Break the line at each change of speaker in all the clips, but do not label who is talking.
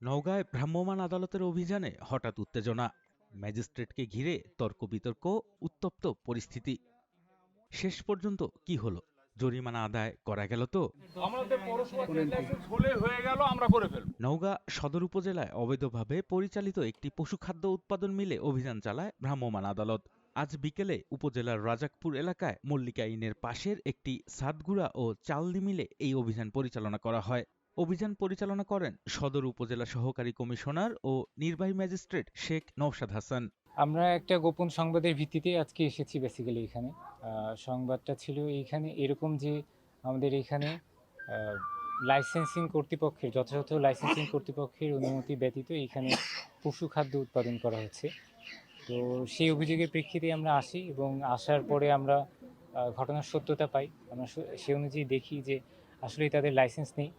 নওগাঁয় ভ্রাম্যমাণ আদালতের অভিযানে হঠাৎ উত্তেজনা, ম্যাজিস্ট্রেটকে ঘিরে তর্ক বিতর্ক, উত্তপ্ত পরিস্থিতি। শেষ পর্যন্ত কি হলো? জরিমানা আদায় করা গেল তো?
আমাদের পৌরসভা ট্রেড লাইসেন্স হলে হয়ে গেল, আমরা করে ফেলব।
নওগাঁ সদর উপজেলায় অবৈধভাবে পরিচালিত একটি পশুখাদ্য উৎপাদন মিলে অভিযান চালায় ভ্রাম্যমাণ আদালত। আজ বিকেলে উপজেলার রাজাকপুর এলাকায় মল্লিকা ইনের পাশের একটি সাতগুড়া ও চালদি মিলে এই অভিযান পরিচালনা করা হয়। অভিযান পরিচালনা করেন সদর উপজেলা সহকারী কমিশনার ও নির্বাহী ম্যাজিস্ট্রেট শেখ নওশাদ হাসান।
আমরা একটা গোপন সংবাদের ভিত্তিতে আজকে এসেছি বেসিক্যালি এখানে। সংবাদটা ছিল এইখানে এরকম যে আমাদের এখানে লাইসেন্সিং কর্তৃপক্ষের যথাযথ লাইসেন্সিং কর্তৃপক্ষের অনুমতি ব্যতীত এখানে পশু খাদ্য উৎপাদন করা হচ্ছে। তো সেই অভিযোগের প্রেক্ষিতে আমরা আসি এবং আসার পরে আমরা ঘটনার সত্যতা পাই। আমরা সে অনুযায়ী দেখি যে আসলেই তাদের লাইসেন্স নেই।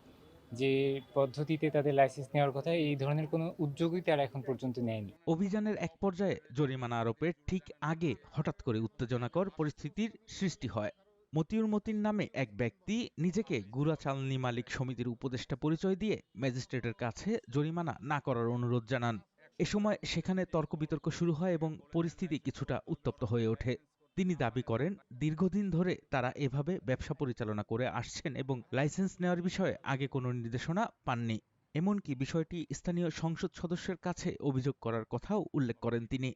যে পদ্ধতিতে তাদের লাইসেন্স নেওয়ার কথা এই ধরনের কোনো উদ্যোগই তারা এখন পর্যন্ত নেয়নি।
অভিযানের এক পর্যায়ে জরিমানা আরোপের ঠিক আগে হঠাৎ করে উত্তেজনাকর পরিস্থিতির সৃষ্টি হয়। মতিউর মতিন নামে এক ব্যক্তি নিজেকে গুড়া চালনি মালিক সমিতির উপদেষ্টা পরিচয় দিয়ে ম্যাজিস্ট্রেটের কাছে জরিমানা না করার অনুরোধ জানান। এ সময় সেখানে তর্ক বিতর্ক শুরু হয় এবং পরিস্থিতি কিছুটা উত্তপ্ত হয়ে ওঠে। তিনি দাবি করেন, দীর্ঘদিন ধরে তারা এভাবে ব্যবসা পরিচালনা করে আসছেন এবং লাইসেন্স নেওয়ার বিষয়ে আগে কোনো নির্দেশনা পাননি। এমনকি বিষয়টি স্থানীয় সংসদ সদস্যের কাছে অভিযোগ করার কথাও উল্লেখ করেন তিনি।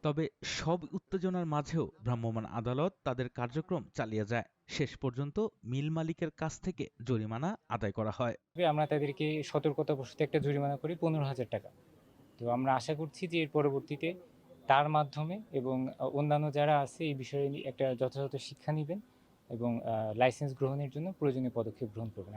তবে সব উত্তেজনার মাঝেও ভ্রাম্যমাণ আদালত তাদের কার্যক্রম চালিয়ে যায়। শেষ পর্যন্ত মিল মালিকের কাছ থেকে জরিমানা আদায় করা হয়।
আমরা তাদেরকে সতর্কতাবশত একটা জরিমানা করি 15,000 টাকা। তো আমরা আশা করছি যে এর পরবর্তীতে তার মাধ্যমে এবং অন্যান্য যারা আছে এই বিষয়ে একটা যথাযথ শিক্ষা নিবেন এবং লাইসেন্স গ্রহণের জন্য প্রয়োজনীয় পদক্ষেপ গ্রহণ করবেন।